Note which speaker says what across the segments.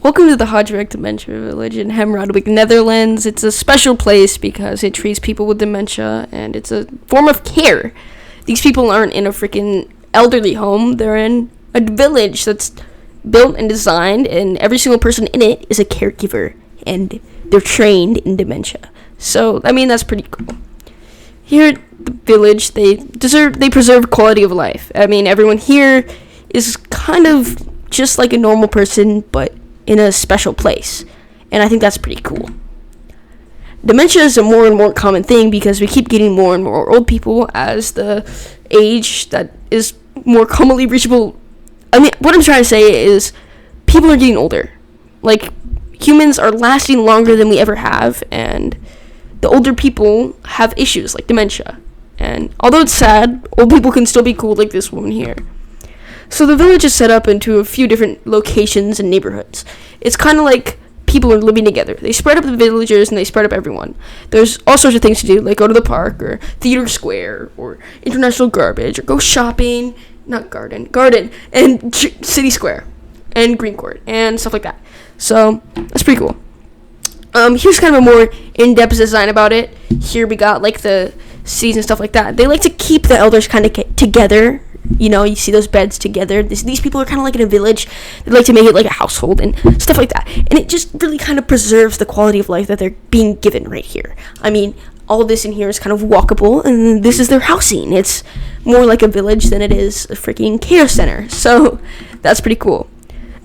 Speaker 1: Welcome to the Hodgwick Dementia Village in Hemrodwijk, Netherlands. It's a special place because it treats people with dementia, and it's a form of care. These people aren't in a freaking elderly home. They're in a village that's built and designed, and every single person in it is a caregiver, and they're trained in dementia. So, I mean, that's pretty cool. Here at the village, they preserve quality of life. I mean, everyone here is kind of just like a normal person, but in a special place, and I think that's pretty cool. Dementia is a more and more common thing because we keep getting more and more old people as the age that is more commonly reachable. I mean, what I'm trying to say is people are getting older. Like, humans are lasting longer than we ever have, and the older people have issues like dementia. And although it's sad, old people can still be cool, like this woman here. So the village is set up into a few different locations and neighborhoods. It's kind of like people are living together. They spread up the villagers and they spread up everyone. There's all sorts of things to do, like go to the park or theater square or international garbage or go shopping, not garden, and city square and green court and stuff like that. So that's pretty cool. Here's kind of a more in-depth design about it. Here we got like the seats and stuff like that. They like to keep the elders kind of together. You know, you see those beds together. These people are kind of like in a village. They like to make it like a household and stuff like that. And it just really kind of preserves the quality of life that they're being given right here. I mean, all of this in here is kind of walkable, and this is their housing. It's more like a village than it is a freaking care center. So that's pretty cool.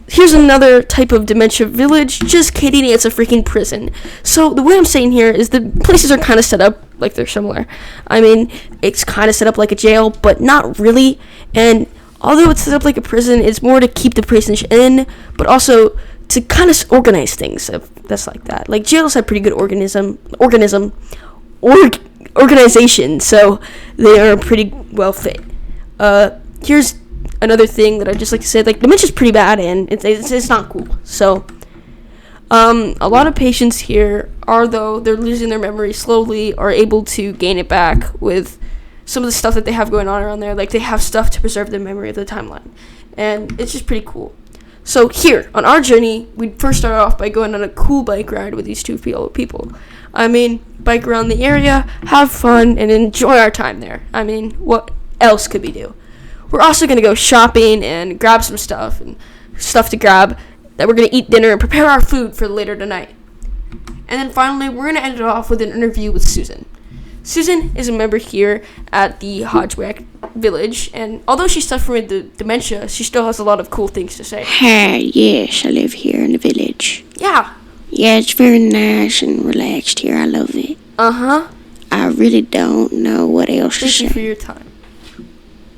Speaker 1: Here's another type of dementia village. Just kidding, it's a freaking prison. So the way I'm saying here is the places are kind of set up like they're similar. I mean, it's kind of set up like a jail, but not really. And although it's set up like a prison, it's more to keep the prisoners in, but also to kind of organize things. That's like that. Like jails have pretty good organization, so they are pretty well fit. Here's another thing that I just like to say, like dementia's pretty bad and it's not cool. So a lot of patients here are, though they're losing their memory slowly, are able to gain it back with some of the stuff that they have going on around there. Like they have stuff to preserve their memory of the timeline, and it's just pretty cool. So here on our journey, we first start off by going on a cool bike ride with these two people. I mean, bike around the area, have fun, and enjoy our time there. I mean, what else could we do? We're also going to go shopping and grab some stuff to grab that we're going to eat dinner and prepare our food for later tonight. And then finally, we're going to end it off with an interview with Susan. Susan is a member here at the Hodgwick Village, and although she's suffering with the dementia, she still has a lot of cool things to say.
Speaker 2: Hi, yes, I live here in the village.
Speaker 1: Yeah.
Speaker 2: Yeah, it's very nice and relaxed here. I love it.
Speaker 1: Uh-huh.
Speaker 2: I really don't know what else to say.
Speaker 1: Thank you for your time.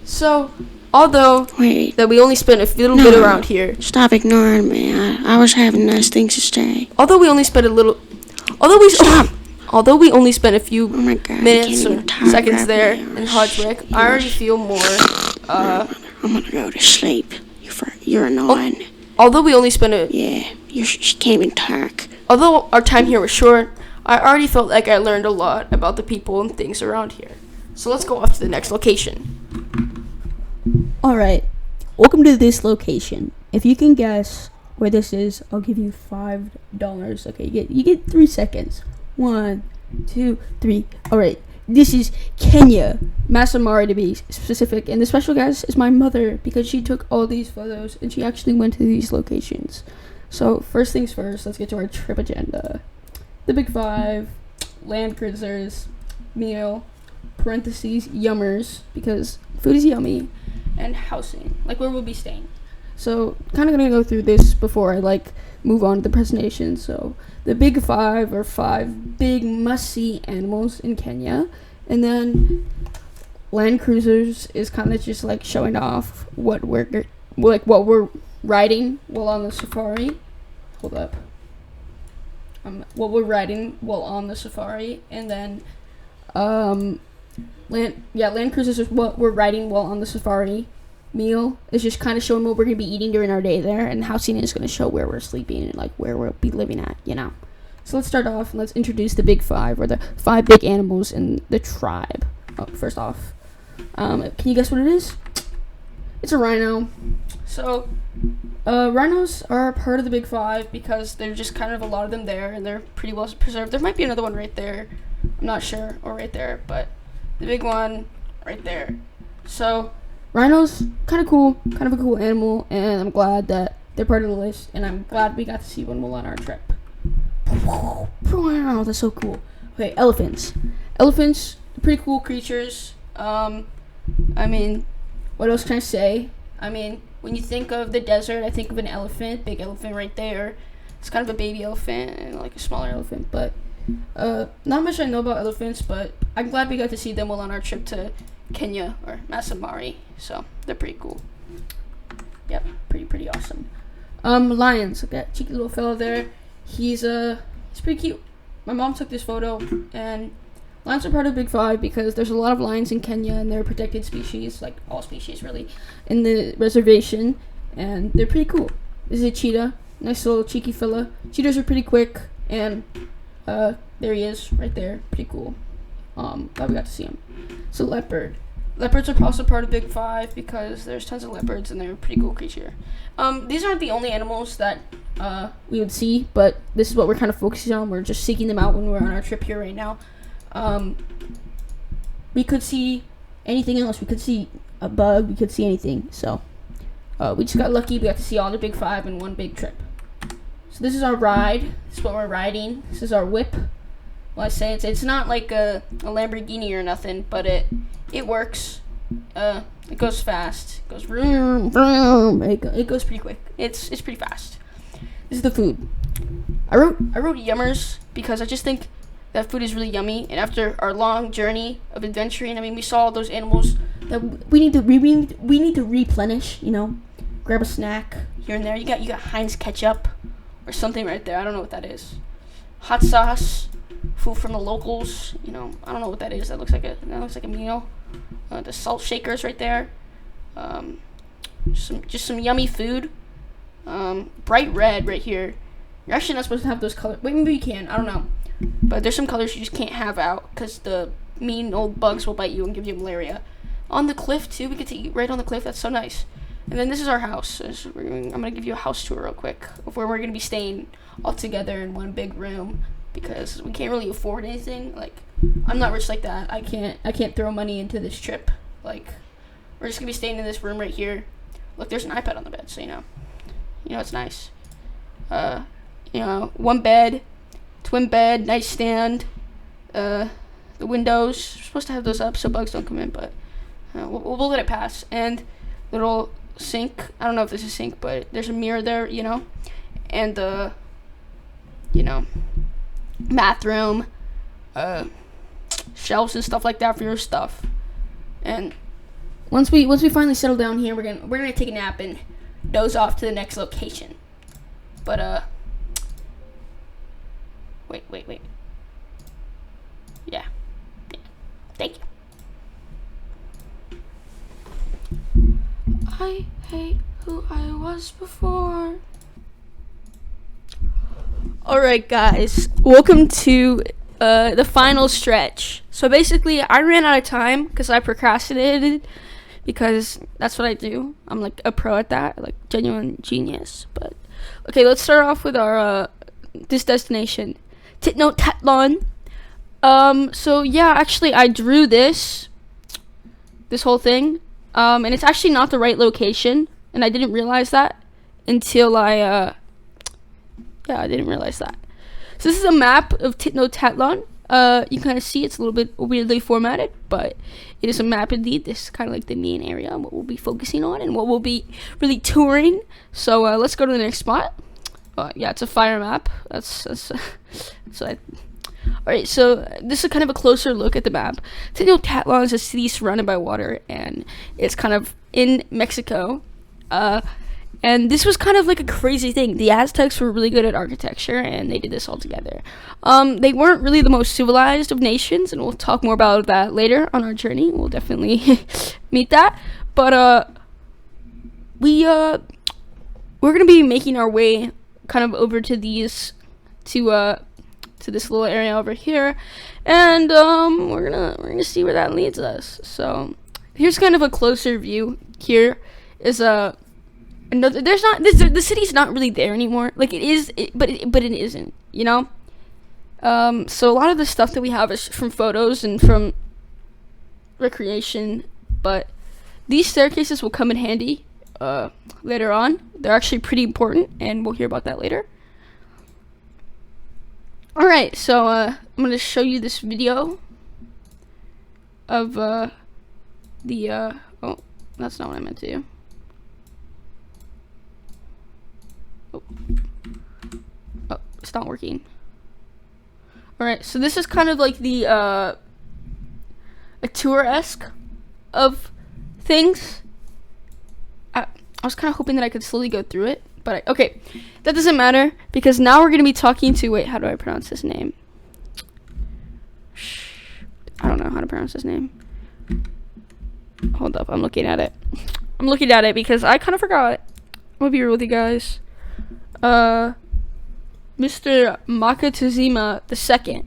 Speaker 1: So, although
Speaker 2: Wait.
Speaker 1: that we only spent a little bit around here.
Speaker 2: Stop ignoring me. I was having nice things to say.
Speaker 1: Although we only spent a few minutes or seconds there in Hodgwick, I already feel more.
Speaker 2: I'm gonna go to sleep. You're annoying.
Speaker 1: Although we only spent
Speaker 2: you can't even talk.
Speaker 1: Although our time here was short, I already felt like I learned a lot about the people and things around here. So let's go off to the next location.
Speaker 3: Alright, welcome to this location. If you can guess where this is, I'll give you $5. Okay, you get 3 seconds. 1, 2, 3. Alright, this is Kenya, Masamari to be specific, and the special guest is my mother because she took all these photos and she actually went to these locations. So first things first, let's get to our trip agenda. The Big Five, Land Cruisers, meal, parentheses, yummers, because food is yummy, and housing, like where we'll be staying. So kind of gonna go through this before I move on to the presentation. So the Big Five are 5 big must-see animals in Kenya, and then Land Cruisers is kind of just like showing off what we're riding while on the safari. Hold up. What we're riding while on the safari, and then Land Cruisers is what we're riding while on the safari. Meal is just kind of showing what we're going to be eating during our day there, and housing is going to show where we're sleeping and where we'll be living at, So let's start off and let's introduce the Big Five, or the 5 big animals in the tribe. First off, can you guess what it is?
Speaker 1: It's a rhino. So, rhinos are part of the Big Five because there's just kind of a lot of them there, and they're pretty well preserved. There might be another one right there. I'm not sure, or right there, but the big one right there. So, rhinos, kind of cool, kind of a cool animal, and I'm glad that they're part of the list, and I'm glad we got to see one while on our trip. Wow, that's so cool. Okay, elephants. Elephants, pretty cool creatures. I mean, what else can I say? I mean, when you think of the desert, I think of an elephant, big elephant right there. It's kind of a baby elephant and like a smaller elephant, but not much I know about elephants, but I'm glad we got to see them while on our trip to Kenya or Masai Mara. So they're pretty cool. Yep, pretty awesome. Lions. Look at that cheeky little fellow there. He's pretty cute. My mom took this photo, and lions are part of the Big Five because there's a lot of lions in Kenya, and they're a protected species, like all species really, in the reservation, and they're pretty cool. This is a cheetah, nice little cheeky fella. Cheetahs are pretty quick, and there he is, right there, pretty cool. Glad we got to see him. So leopard. Leopards are also part of Big Five because there's tons of leopards, and they're a pretty cool creature. These aren't the only animals that we would see, but this is what we're kind of focusing on. We're just seeking them out when we're on our trip here right now. We could see anything else. We could see a bug. We could see anything. So we just got lucky. We got to see all the Big Five in one big trip. So this is our ride. This is what we're riding. This is our whip. Well, I say it's not like a Lamborghini or nothing, but it works. It goes fast. It goes vroom, vroom. It goes pretty quick. It's pretty fast. This is the food. I wrote yummers because I just think that food is really yummy. And after our long journey of adventuring, I mean, we saw those animals that we need to replenish. You know, grab a snack here and there. You got Heinz ketchup or something right there. I don't know what that is. Hot sauce, food from the locals. You know, I don't know what that is. That looks like a meal. The salt shakers right there. Just some yummy food. Bright red right here. You're actually not supposed to have those colors. Wait, maybe you can. I don't know. But there's some colors you just can't have out because the mean old bugs will bite you and give you malaria. On the cliff too. We get to eat right on the cliff. That's so nice. And then this is our house. I'm gonna give you a house tour real quick of where we're gonna be staying all together in one big room because we can't really afford anything. Like, I'm not rich like that. I can't throw money into this trip. Like, we're just gonna be staying in this room right here. Look, there's an iPad on the bed, so you know it's nice. One bed, twin bed, nightstand. The windows, we're supposed to have those up so bugs don't come in, but we'll let it pass. And little sink. I don't know if this is a sink, but there's a mirror there, and bathroom, shelves and stuff like that for your stuff. And once we finally settle down here, we're gonna take a nap and doze off to the next location. But wait. Yeah. Thank you. I hate who I was before. Alright guys, welcome to the final stretch. So basically, I ran out of time because I procrastinated, because that's what I do. I'm like a pro at that, like genuine genius. But okay, let's start off with our this destination, Tatlon. So yeah, actually I drew this whole thing, and it's actually not the right location, and I didn't realize that until I didn't realize that. So this is a map of Tatlon. You kind of see it's a little bit weirdly formatted, but it is a map indeed. This is kind of like the main area, what we'll be focusing on and what we'll be really touring. So let's go to the next spot. Yeah, it's a fire map. That's Alright, so this is kind of a closer look at the map. Tatlon is a city surrounded by water, and it's kind of in Mexico. And this was kind of like a crazy thing. The Aztecs were really good at architecture, and they did this all together. They weren't really the most civilized of nations, and we'll talk more about that later on our journey. We'll definitely meet that. But we're gonna be making our way kind of over to these to this little area over here, and we're gonna see where that leads us. So here's kind of a closer view. Here is another. The city's not really there anymore. Like, it is, but it isn't. You know. So a lot of the stuff that we have is from photos and from recreation, but these staircases will come in handy later on. They're actually pretty important, and we'll hear about that later. Alright, so I'm going to show you this video of oh, that's not what I meant to do. Oh, it's not working. Alright, so this is kind of like the a tour-esque of things. I was kind of hoping that I could slowly go through it, but okay, that doesn't matter because now we're gonna be talking to. Wait, how do I pronounce his name? I don't know how to pronounce his name. Hold up, I'm looking at it. I'm looking at it because I kind of forgot. I'm gonna be real with you guys. Mr. Makatuzima II.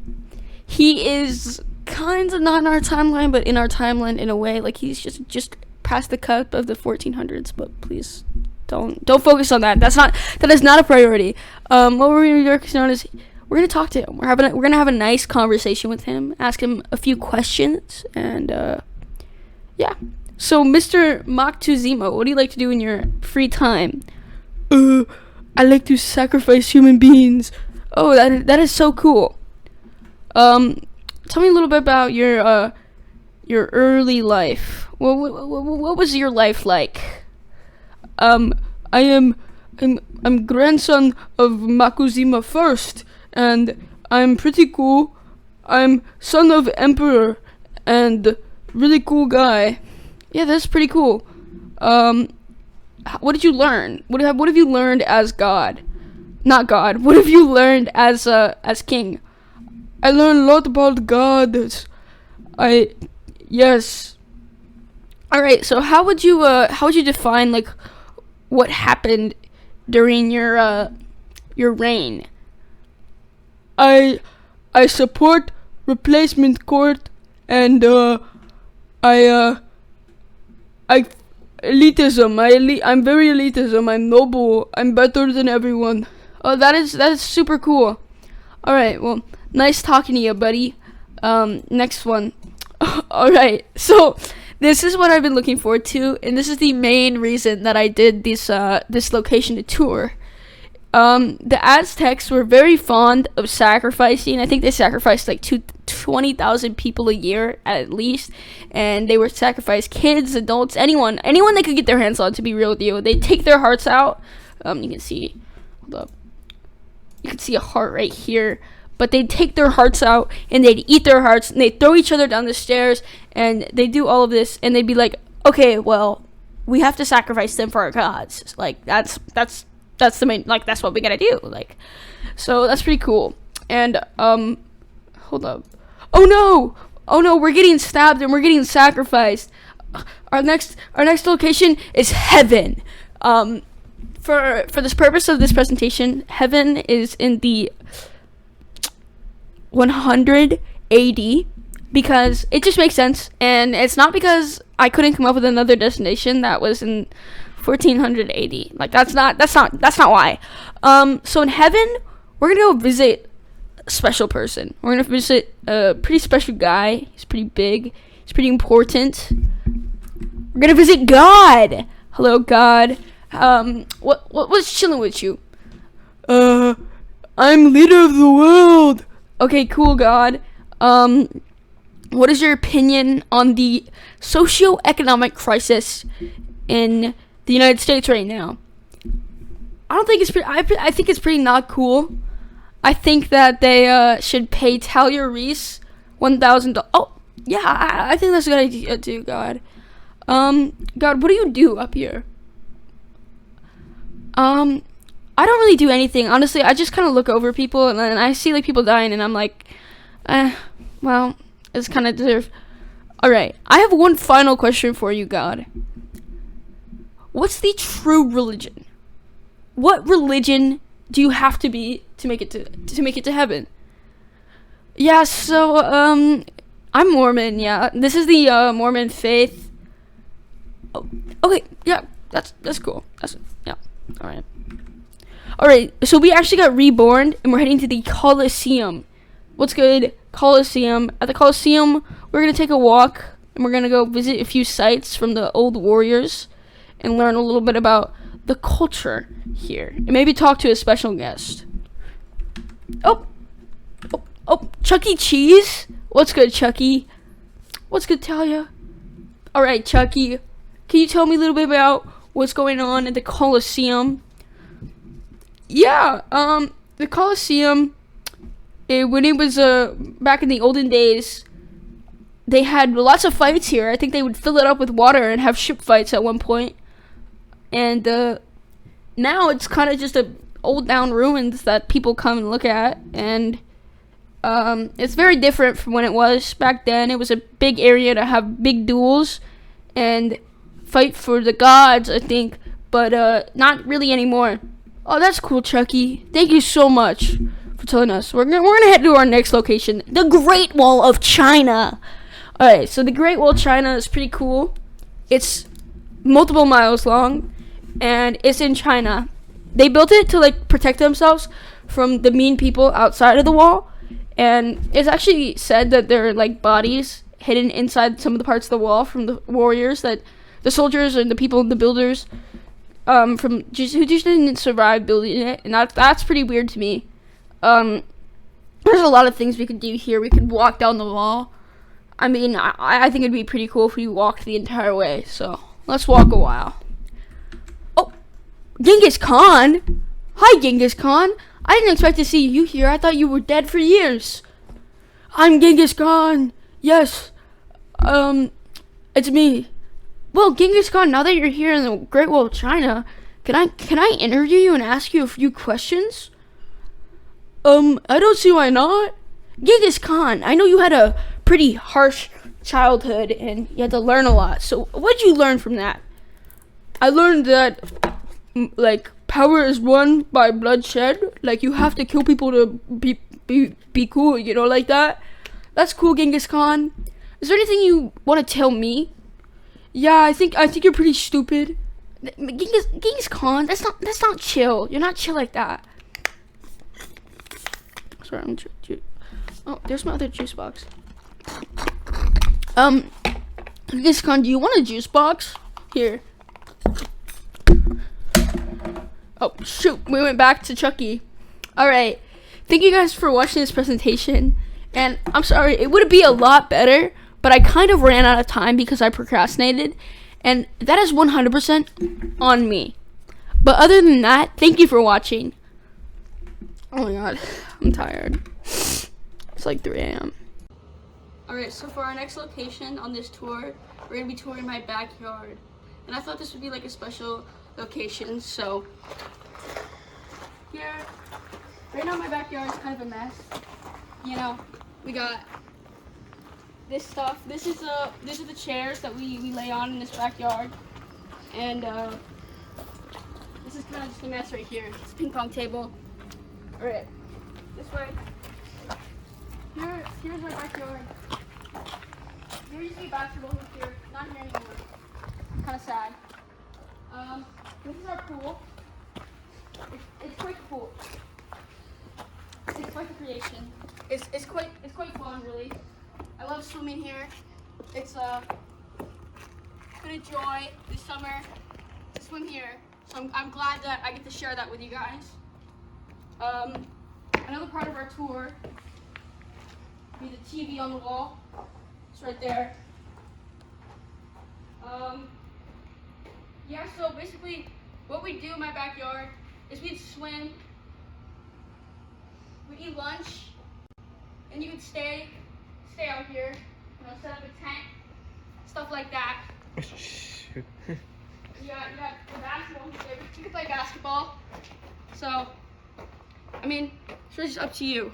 Speaker 1: He is kind of not in our timeline, but in our timeline in a way. Like, he's just past the cusp of the 1400s. But please don't focus on that. That is not a priority. What we're gonna be focusing on is we're gonna talk to him. We're gonna have a nice conversation with him. Ask him a few questions, and yeah. So, Mr. Makatuzima, what do you like to do in your free time? I like to sacrifice human beings. Oh, that is so cool. Tell me a little bit about your early life. What was your life like? I'm grandson of Makuzima first, and I'm pretty cool. I'm son of emperor, and really cool guy. Yeah, that's pretty cool. What did you learn? What have you learned as God? Not God. What have you learned as king? I learned a lot about God. Yes. All right. So how would you define like what happened during your reign? I support replacement court, and elitism. I'm very elitism. I'm noble. I'm better than everyone. Oh, that is super cool. All right. Well, nice talking to you, buddy. Next one. All right. So this is what I've been looking forward to, and this is the main reason that I did this location to tour. The Aztecs were very fond of sacrificing. I think they sacrificed like 20,000 people a year at least, and they would sacrifice kids, adults, anyone they could get their hands on. To be real with you, they take their hearts out. You can see, hold up, you can see a heart right here. But they'd take their hearts out, and they'd eat their hearts, and they'd throw each other down the stairs, and they do all of this, and they'd be like, okay, well, we have to sacrifice them for our gods. Like, that's the main, like, that's what we gotta do. Like, so that's pretty cool. And hold up. Oh no, we're getting stabbed and we're getting sacrificed. Our next location is heaven. For this purpose of this presentation, heaven is in the 100 AD because it just makes sense, and it's not because I couldn't come up with another destination that was in 1400 AD. Like, that's not why. So in heaven, we're gonna go visit a special person. We're gonna visit a pretty special guy. He's pretty big. He's pretty important. We're gonna visit God. Hello, God. What's chilling with you? I'm leader of the world. Okay, cool, God. What is your opinion on the socio-economic crisis in the United States right now? I don't think it's pretty. I think it's pretty not cool. I think that they should pay Talia Reese $1,000. Oh, yeah, I think that's a good idea too, God. God, what do you do up here? I don't really do anything, honestly. I just kind of look over people, and then I see like people dying, and I'm like, well, it's kind of deserved. All right, I have one final question for you, God. What's the true religion? What religion do you have to be to make it to heaven? Yeah, so I'm Mormon. Yeah, this is the Mormon faith. Oh, okay, yeah. That's cool. Yeah. All right. So we actually got reborn, and we're heading to the Coliseum. What's good, Coliseum? At the Coliseum, we're gonna take a walk, and we're gonna go visit a few sites from the old warriors, and learn a little bit about the culture here, and maybe talk to a special guest. Oh, Chuck E. Cheese. What's good, Chucky? What's good, Talia? All right, Chucky. Can you tell me a little bit about what's going on at the Coliseum? Yeah, the Coliseum, when it was back in the olden days, they had lots of fights here. I think they would fill it up with water and have ship fights at one point. And now it's kind of just a old down ruins that people come and look at, and it's very different from when it was back then. It was a big area to have big duels and fight for the gods, I think, but not really anymore. Oh, that's cool, Chucky. Thank you so much for telling us. We're gonna head to our next location, the Great Wall of China. All right, so the Great Wall of China is pretty cool. It's multiple miles long, and it's in China. They built it to like protect themselves from the mean people outside of the wall, and it's actually said that there are like bodies hidden inside some of the parts of the wall from the warriors, that the soldiers and the people, the builders, who just didn't survive building it, and that's pretty weird to me. There's a lot of things we could do here. We could walk down the wall. I mean, I think it'd be pretty cool if we walked the entire way. So let's walk a while. Oh, Genghis Khan. Hi, Genghis Khan. I didn't expect to see you here. I thought you were dead for years. I'm Genghis Khan. Yes. It's me. Well, Genghis Khan, now that you're here in the Great Wall of China, can I interview you and ask you a few questions? I don't see why not. Genghis Khan, I know you had a pretty harsh childhood and you had to learn a lot. So what'd you learn from that? I learned that, like, power is won by bloodshed. Like, you have to kill people to be cool, you know, like that. That's cool, Genghis Khan. Is there anything you want to tell me? Yeah, I think you're pretty stupid. Genghis Khan, that's not chill. You're not chill like that. Sorry, oh, there's my other juice box. Genghis Khan, do you want a juice box? Here. Oh, shoot, we went back to Chucky. Alright, thank you guys for watching this presentation. And I'm sorry, it would be a lot better, but I kind of ran out of time because I procrastinated. And that is 100% on me. But other than that, thank you for watching. Oh my god, I'm tired. It's like 3 a.m. Alright, so for our next location on this tour, we're going to be touring my backyard. And I thought this would be like a special location, so here, right now my backyard is kind of a mess. You know, we got this stuff. These are the chairs that we lay on in this backyard. And this is kind of just a mess right here. It's a ping pong table. Alright, this way. Here's my backyard. There used to be basketball hoop here, not here anymore. Kind of sad. This is our pool. It's quite cool. It's quite a creation. It's quite fun, really. I love swimming here. It's been a joy this summer to swim here. So I'm glad that I get to share that with you guys. Another part of our tour will be the TV on the wall. It's right there. Yeah, so basically what we do in my backyard is we'd swim, we'd eat lunch, and you could stay out here, you know, set up a tent, stuff like that. You got the basketball here. You can play basketball. So, I mean, it's really just up to you.